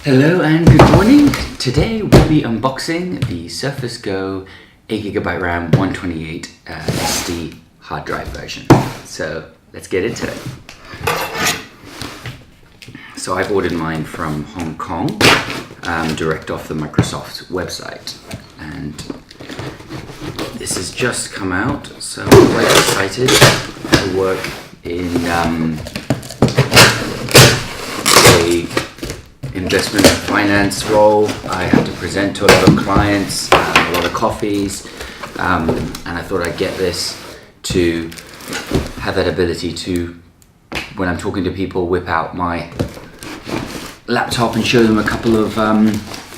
Hello and good morning. Today we'll be unboxing the Surface Go 8GB RAM 128 SD hard drive version. So let's get into it. So I've ordered mine from Hong Kong, direct off the Microsoft website, and this has just come out, so I'm quite excited to work in a investment and finance role. I had to present to a lot of clients, a lot of coffees, and I thought I'd get this to have that ability to, when I'm talking to people, whip out my laptop and show them a couple of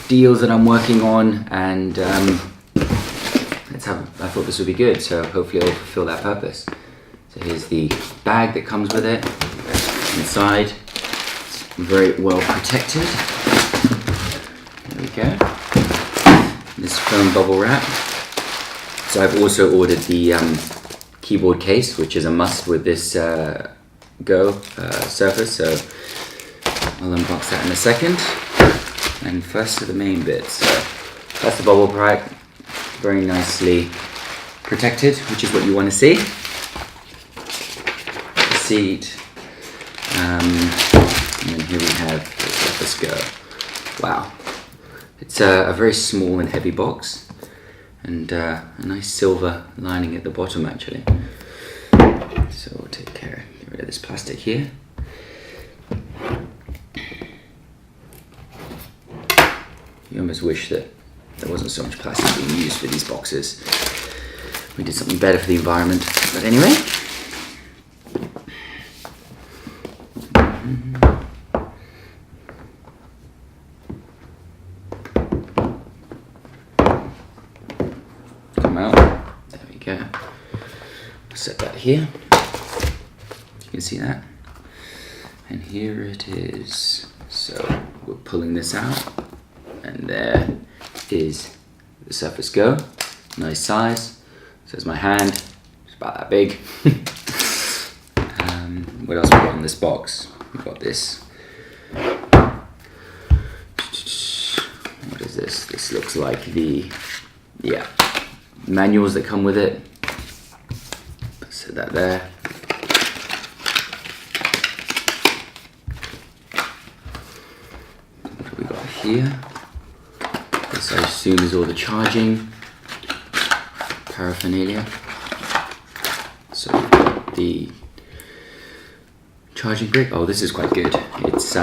deals that I'm working on, and I thought this would be good, so hopefully it'll fulfill that purpose. So here's the bag that comes with it. Inside, very well protected. There we go. This foam bubble wrap. So I've also ordered the keyboard case, which is a must with this Go Surface. So I'll unbox that in a second. And first to the main bits. So that's the bubble wrap, very nicely protected, which is what you want to see. The seat. And then here we have the Surface Go. Wow. It's a very small and heavy box, and a nice silver lining at the bottom actually. So we'll get rid of this plastic here. You almost wish that there wasn't so much plastic being used for these boxes. We did something better for the environment, but anyway. Out. There we go. Set that here. You can see that. And here it is. So we're pulling this out, and there is the Surface Go. Nice size. So there's my hand. It's about that big. What else we got in this box? We've got this. What is this? This looks like the manuals that come with it. Set that there. What have we got here? This I assume is all the charging paraphernalia. So the charging brick. Oh, this is quite good. It's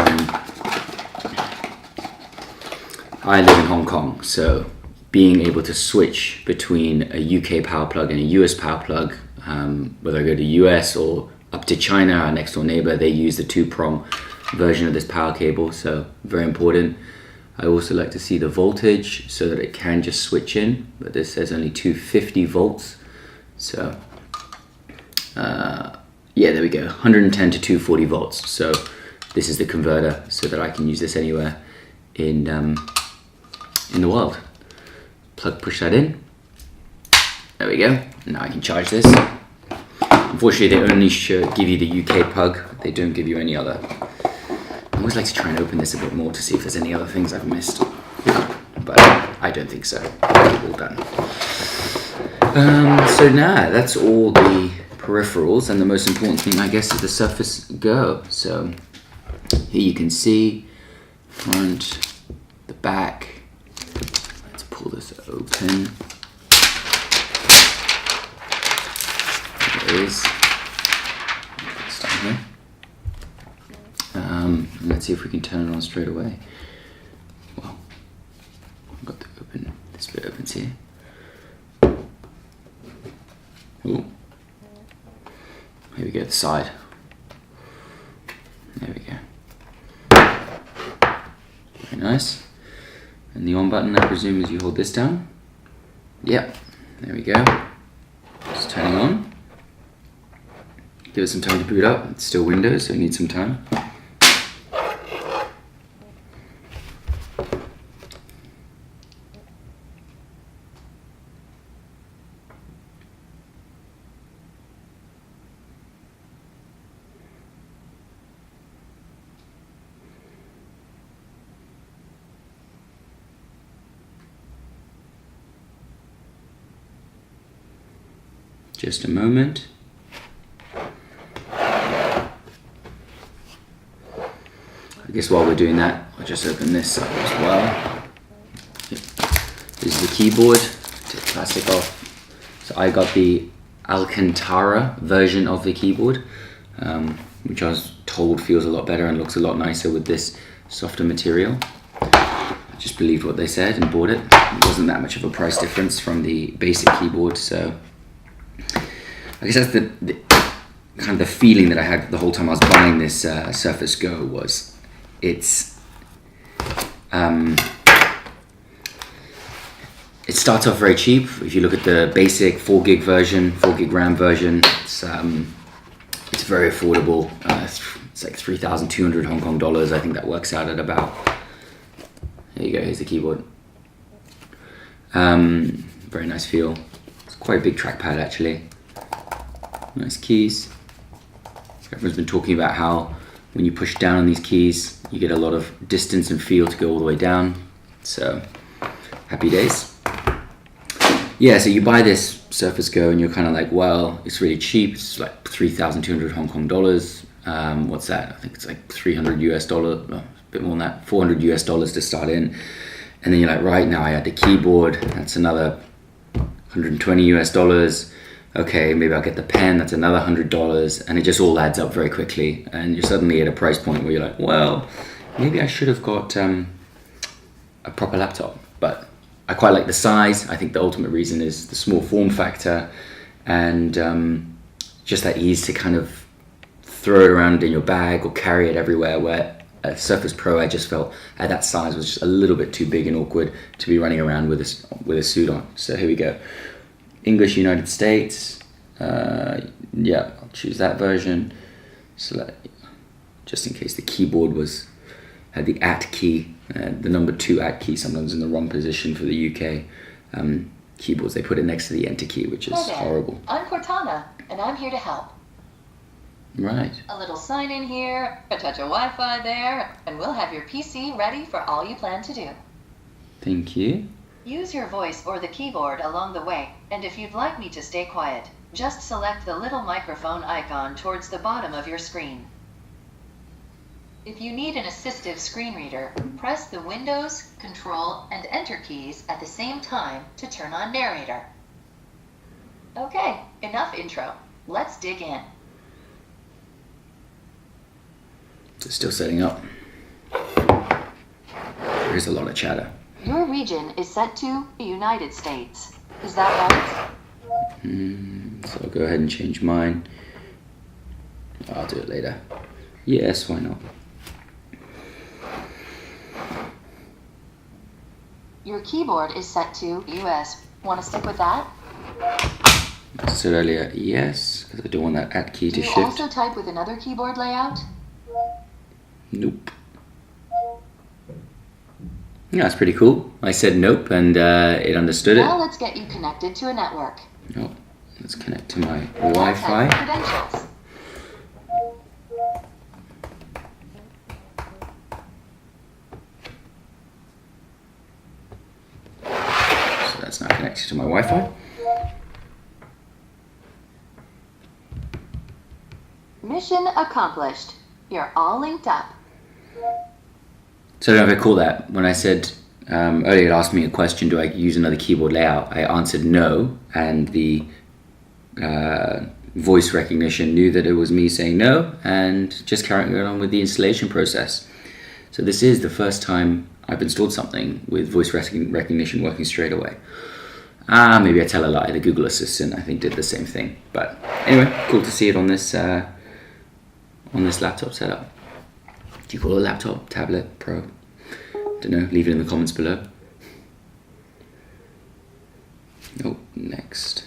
I live in Hong Kong, so being able to switch between a UK power plug and a US power plug, whether I go to US or up to China, our next door neighbor, they use the 2-prong version of this power cable, so very important. I also like to see the voltage so that it can just switch in, but this says only 250 volts. So, yeah, there we go, 110 to 240 volts. So this is the converter so that I can use this anywhere in the world. Push that in. There we go. Now I can charge this. Unfortunately, they only give you the UK plug. They don't give you any other. I always like to try and open this a bit more to see if there's any other things I've missed. But I don't think so. All done. So now that's all the peripherals, and the most important thing, I guess, is the Surface Go. So here you can see front, the back. Pull this open. There it is. Start here. Let's see if we can turn it on straight away. Well, I've got to open. This bit opens here. Ooh. Here we go. The side. There we go. Very nice. And the on button, I presume, is you hold this down. Yep, there we go. It's turning on. Give it some time to boot up. It's still Windows, so it needs some time. Just a moment. I guess while we're doing that, I'll just open this up as well. This is the keyboard. Take the plastic off. So I got the Alcantara version of the keyboard, which I was told feels a lot better and looks a lot nicer with this softer material. I just believed what they said and bought it. It wasn't that much of a price difference from the basic keyboard, so I guess that's the kind of the feeling that I had the whole time I was buying this Surface Go was it starts off very cheap. If you look at the basic 4 gig version, 4 gig RAM version, it's very affordable. It's like 3,200 Hong Kong dollars. I think that works out at about, there you go, here's the keyboard. Very nice feel. It's quite a big trackpad actually. Nice keys. Everyone's been talking about how when you push down on these keys, you get a lot of distance and feel to go all the way down. So, happy days. Yeah, so you buy this Surface Go and you're kind of like, well, it's really cheap. It's like 3,200 Hong Kong dollars. What's that? I think it's like 300 US dollars, a bit more than that, 400 US dollars to start in. And then you're like, right, now I add the keyboard. That's another 120 US dollars. Okay, maybe I'll get the pen, that's another $100, and it just all adds up very quickly, and you're suddenly at a price point where you're like, well, maybe I should have got a proper laptop. But I quite like the size. I think the ultimate reason is the small form factor and just that ease to kind of throw it around in your bag or carry it everywhere, where a Surface Pro I just felt at that size was just a little bit too big and awkward to be running around with a suit on. So here we go. English, United States, yeah, I'll choose that version. Select, just in case the keyboard had the @ key, the number 2 @ key sometimes in the wrong position for the UK keyboards. They put it next to the Enter key, which is horrible. I'm Cortana, and I'm here to help. Right. A little sign in here, a touch of Wi-Fi there, and we'll have your PC ready for all you plan to do. Thank you. Use your voice or the keyboard along the way, and if you'd like me to stay quiet, just select the little microphone icon towards the bottom of your screen. If you need an assistive screen reader, press the Windows, Control, and Enter keys at the same time to turn on Narrator. Okay, enough intro. Let's dig in. It's still setting up. There is a lot of chatter. Your region is set to the United States. Is that right? So I'll go ahead and change mine. I'll do it later. Yes, why not? Your keyboard is set to US. Want to stick with that? I said earlier, yes, because I don't want that @ key to shift. Do you also type with another keyboard layout? Nope. Yeah, that's pretty cool. I said nope, and it understood it. Now let's get you connected to a network. Oh, let's connect to my Wi-Fi. Credentials. So that's now connected to my Wi-Fi. Mission accomplished. You're all linked up. So I don't know if I call that. When I said earlier, it asked me a question, do I use another keyboard layout? I answered no, and the voice recognition knew that it was me saying no, and just carrying on with the installation process. So this is the first time I've installed something with voice recognition working straight away. Maybe I tell a lie. The Google Assistant, I think, did the same thing. But anyway, cool to see it on this laptop setup. Do you call it a laptop, tablet, pro? Don't know, leave it in the comments below. Oh, next.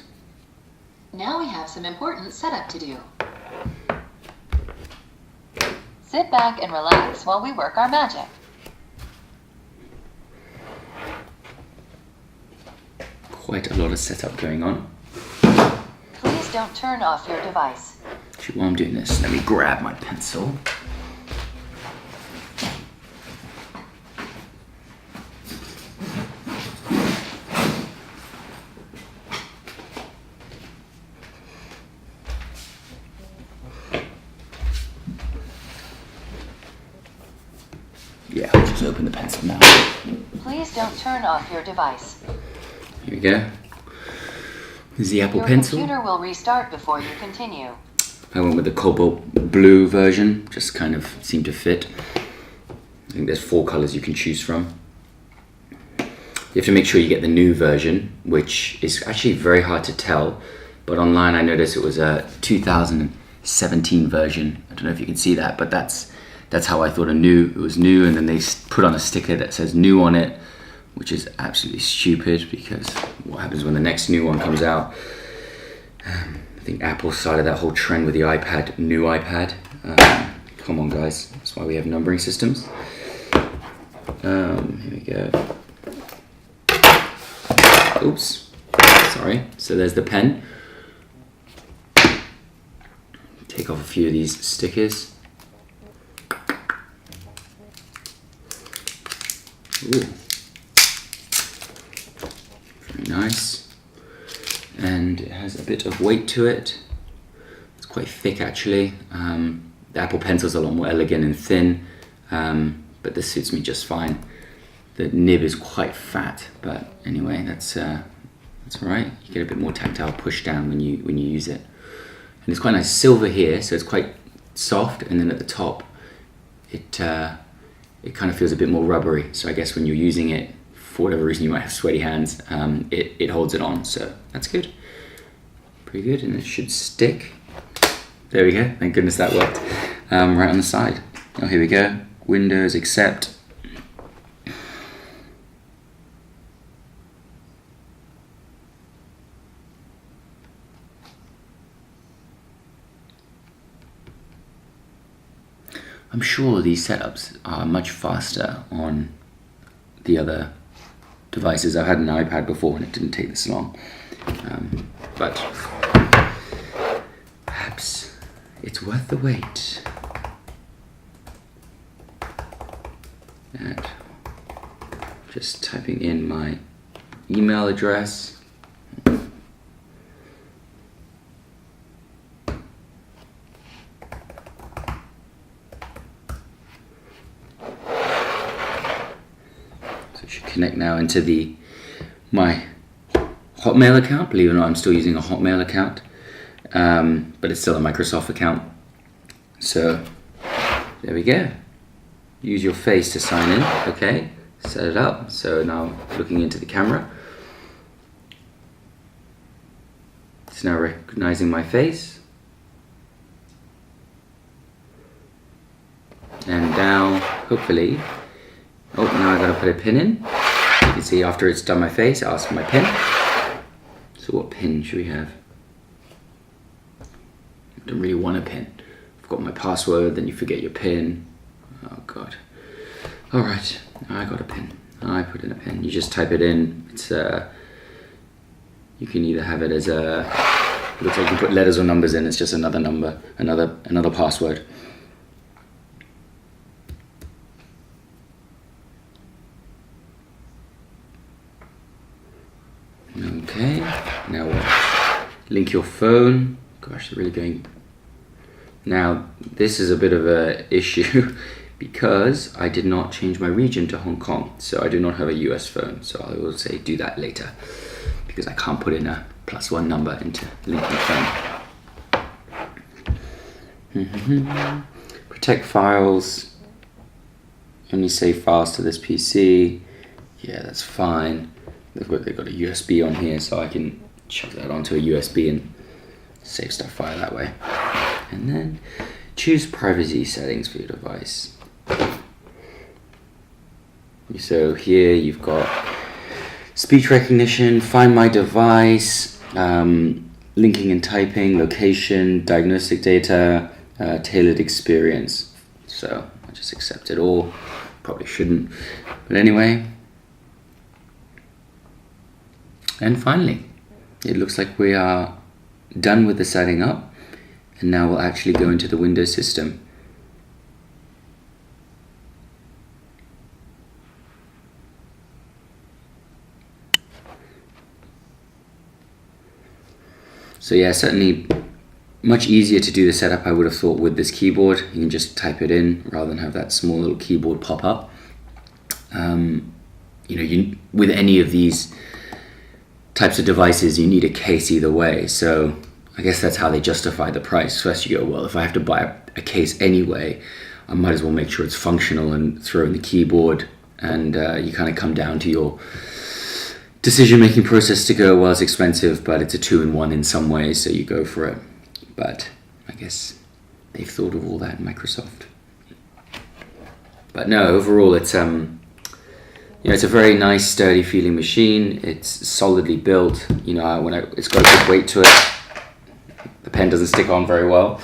Now we have some important setup to do. Sit back and relax while we work our magic. Quite a lot of setup going on. Please don't turn off your device. Actually, while I'm doing this, let me grab my pencil. yeah, I'll just open the pencil now. Please don't turn off your device. Here we go. This is the Apple Your Pencil. computer will restart before you continue. I went with the cobalt blue version, just kind of seemed to fit. I think there's 4 colors you can choose from. You have to make sure you get the new version, which is actually very hard to tell, but online I noticed it was a 2017 version. I don't know if you can see that, but that's how I thought it was new, and then they put on a sticker that says new on it, which is absolutely stupid, because what happens when the next new one comes out? I think Apple started that whole trend with the iPad, new iPad. Come on guys, that's why we have numbering systems. Here we go. Oops, sorry. So there's the pen. Take off a few of these stickers. Ooh. Very nice. And it has a bit of weight to it. It's quite thick actually. The Apple Pencil's a lot more elegant and thin, but this suits me just fine. The nib is quite fat, but anyway, that's alright. You get a bit more tactile push down when you use it. And it's quite nice silver here, so it's quite soft, and then at the top it kind of feels a bit more rubbery. So I guess when you're using it, for whatever reason you might have sweaty hands, it holds it on, so that's good. Pretty good, and it should stick. There we go, thank goodness that worked. Right on the side. Oh, here we go. Windows accept. I'm sure these setups are much faster on the other devices. I've had an iPad before and it didn't take this long, but perhaps it's worth the wait. And just typing in my email address. Connect now into my Hotmail account. Believe it or not, I'm still using a Hotmail account, but it's still a Microsoft account. So there we go. Use your face to sign in. Okay, set it up. So now looking into the camera, it's now recognizing my face. And now, hopefully, oh, now I gotta put a pin in. You can see after it's done my face, it asks for my pin. So what pin should we have? I don't really want a pin. I've got my password, then you forget your pin. Oh God. All right, I got a pin. I put in a pin. You just type it in. It's you can either have it as it looks like you put letters or numbers in. It's just another number, another password. Okay, now what? Link your phone. Gosh, they're really going. Now, this is a bit of a issue because I did not change my region to Hong Kong, so I do not have a US phone. So I will say do that later because I can't put in a +1 number into linking phone. Protect files. Only save files to this PC. Yeah, that's fine. They've got a USB on here, so I can chuck that onto a USB and save stuff via that way. And then choose privacy settings for your device. So here you've got speech recognition, find my device, linking and typing, location, diagnostic data, tailored experience. So I just accept it all. Probably shouldn't, but anyway. And finally, it looks like we are done with the setting up, and now we'll actually go into the Windows system. So yeah, certainly much easier to do the setup, I would have thought, with this keyboard. You can just type it in rather than have that small little keyboard pop up. with any of these types of devices, you need a case either way. So I guess that's how they justify the price. First you go, well, if I have to buy a case anyway, I might as well make sure it's functional and throw in the keyboard. And you kind of come down to your decision-making process to go, well, it's expensive, but it's a 2-in-1 in some ways, so you go for it. But I guess they've thought of all that in Microsoft. But no, overall, it's it's a very nice, sturdy feeling machine. It's solidly built. It's got a good weight to it. The pen doesn't stick on very well.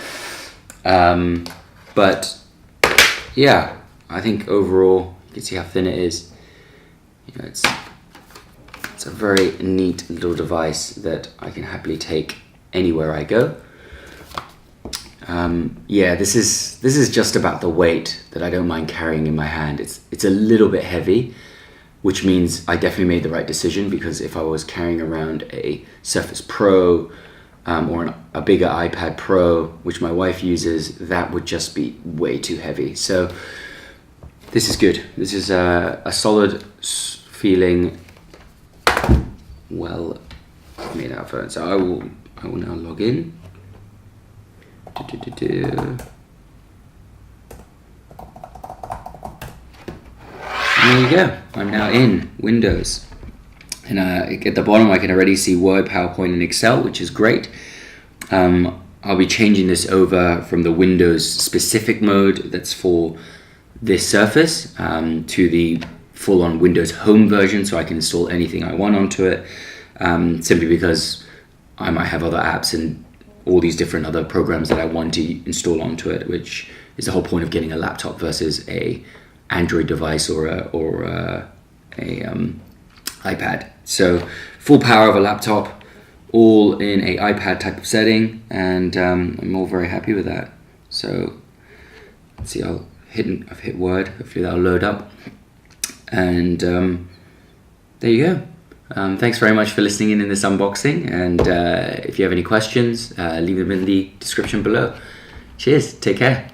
But yeah, I think overall, you can see how thin it is. It's a very neat little device that I can happily take anywhere I go. This is just about the weight that I don't mind carrying in my hand. It's a little bit heavy, which means I definitely made the right decision, because if I was carrying around a Surface Pro or a bigger iPad Pro, which my wife uses, that would just be way too heavy. So this is good. This is a solid feeling, well made out phone. So I will now log in. And there you go. I'm now in Windows. And at the bottom I can already see Word, PowerPoint and Excel, which is great. I'll be changing this over from the Windows specific mode that's for this Surface to the full-on Windows Home version, so I can install anything I want onto it, simply because I might have other apps and all these different other programs that I want to install onto it, which is the whole point of getting a laptop versus a Android device or a iPad. So full power of a laptop, all in a iPad type of setting, and I'm all very happy with that. So let's see, I've hit Word. Hopefully that'll load up, and there you go. Thanks very much for listening in this unboxing, and if you have any questions, leave them in the description below. Cheers, take care.